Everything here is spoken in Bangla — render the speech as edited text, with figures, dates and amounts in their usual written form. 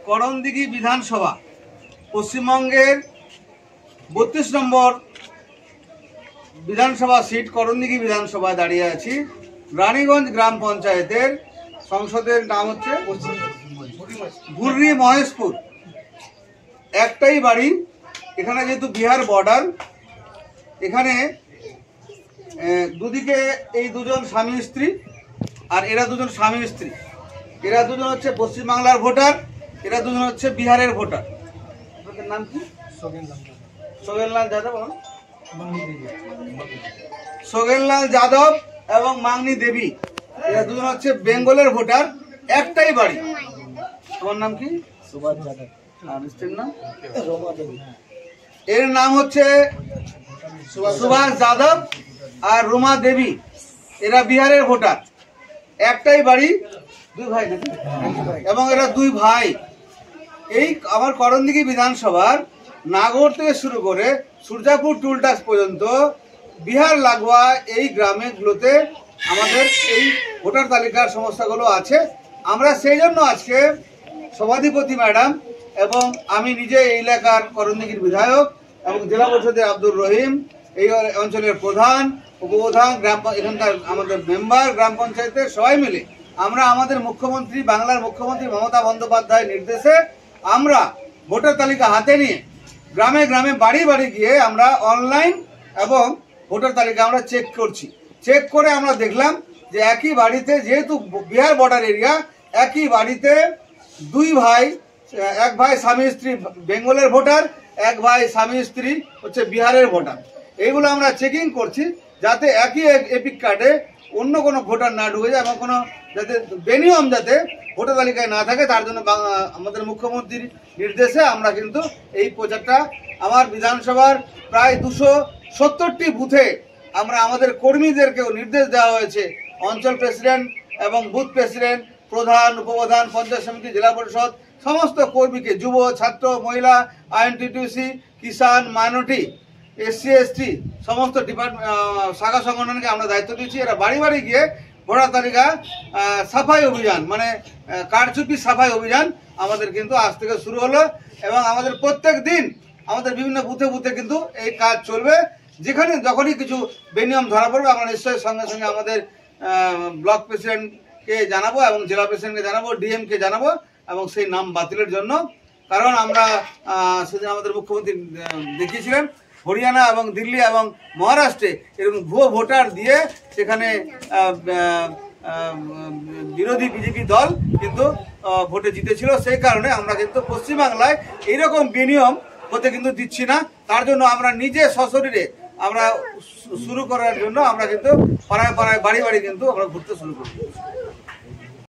করণদিঘি বিধানসভা পশ্চিমবঙ্গের 32 নম্বর বিধানসভা সিট করণদিঘি বিধানসভায় দাঁড়িয়ে আছি। রানীগঞ্জ গ্রাম পঞ্চায়েতের সংসদের নাম হচ্ছে ঘুররি মহেশপুর। একটাই বাড়ি, এখানে যেহেতু বিহার বর্ডার, এখানে দুদিকে এই দুজন স্বামী স্ত্রী, আর এরা দুজন স্বামী স্ত্রী। এরা দুজন হচ্ছে পশ্চিমবাংলার ভোটার, এরা দুজন হচ্ছে বিহারের ভোটার। আপনাদের নাম কি? সোগেনলাল যাদব। সোগেনলাল যাদব এবং মাংনি দেবী, এরা দুজন হচ্ছে বেঙ্গলের ভোটার। একটাই বাড়ি। তোমার নাম কি? সুভাষ যাদব। আর স্ত্রীর নাম? এর নাম হচ্ছে সুভাষ যাদব আর রুমা দেবী, এরা বিহারের ভোটার। একটাই বাড়ি, দুই ভাই নাকি? এবং এরা দুই ভাই। এই আমার করণদিঘি বিধানসভার নাগর থেকে শুরু করে সূর্যাপুর টুলটাস পর্যন্ত বিহার লাগোয়া এই গ্রামগুলোতে আমাদের এই ভোটার তালিকার সমস্যাগুলো আছে। আমরা সেই জন্য আজকে সভাধিপতি ম্যাডাম এবং আমি নিজে এই এলাকার করণদিঘির বিধায়ক এবং জেলা পরিষদের আব্দুর রহিম, এই অঞ্চলের প্রধান, উপপ্রধান, এখানকার আমাদের মেম্বার, গ্রাম পঞ্চায়েতের সবাই মিলে আমরা আমাদের মুখ্যমন্ত্রী, বাংলার মুখ্যমন্ত্রী মমতা বন্দ্যোপাধ্যায়ের নির্দেশে আমরা ভোটার তালিকা হাতে নিয়ে গ্রামে গ্রামে বাড়ি বাড়ি গিয়ে আমরা অনলাইন এবং ভোটার তালিকা আমরা চেক করছি। চেক করে আমরা দেখলাম যে একই বাড়িতে, যেহেতু বিহার বর্ডার এরিয়া, একই বাড়িতে দুই ভাই, এক ভাই স্বামী স্ত্রী বেঙ্গলের ভোটার, এক ভাই স্বামী স্ত্রী হচ্ছে বিহারের ভোটার। এইগুলো আমরা চেকিং করছি যাতে একই এপিক কার্ডে অন্য কোনো ভোটার না ঢুকে যায় এবং কোনো যাতে বেনিয়ম যাতে ভোটার তালিকায় না থাকে, তার জন্য আমাদের মুখ্যমন্ত্রীর নির্দেশে আমরা কিন্তু এই প্রচারটা আমার বিধানসভার প্রায় 270টি বুথে আমরা আমাদের কর্মীদেরকেও নির্দেশ দেওয়া হয়েছে। অঞ্চল প্রেসিডেন্ট এবং বুথ প্রেসিডেন্ট, প্রধান, উপপ্রধান, পঞ্চায়েত সমিতি, জেলা পরিষদ সমস্ত কর্মীকে, যুব, ছাত্র, মহিলা, আইএনটিটিউসি, কিষাণ, মাইনরিটি, এসসি এসটি সমস্ত ডিপার্টমেন্ট, শাখা সংগঠনকে আমরা দায়িত্ব দিচ্ছি। এরা বাড়ি বাড়ি গিয়ে ভোটার তালিকা সাফাই অভিযান, মানে কারচুপি সাফাই অভিযান আমাদের কিন্তু আজ থেকে শুরু হলো এবং আমাদের প্রত্যেক দিন আমাদের বিভিন্ন বুথে বুথে কিন্তু এই কাজ চলবে। যেখানে যখনই কিছু বেনিয়ম ধরা পড়বে আমরা নিশ্চয়ই সঙ্গে সঙ্গে আমাদের ব্লক প্রেসিডেন্টকে জানাবো এবং জেলা প্রেসিডেন্টকে জানাবো, ডিএমকে জানাবো এবং সেই নাম বাতিলের জন্য। কারণ আমরা সেদিন আমাদের মুখ্যমন্ত্রী দেখিয়েছিলেন হরিয়ানা এবং দিল্লি এবং মহারাষ্ট্রে এরকম ভুয়ো ভোটার দিয়ে সেখানে বিরোধী বিজেপি দল কিন্তু ভোটে জিতেছিল। সেই কারণে আমরা কিন্তু পশ্চিমবাংলায় এইরকম বিনিয়ম হতে কিন্তু দিচ্ছি না। তার জন্য আমরা নিজে সশরীরে আমরা শুরু করার জন্য আমরা কিন্তু পাড়ায় পাড়ায় বাড়ি বাড়ি কিন্তু আমরা ঘুরতে শুরু করব।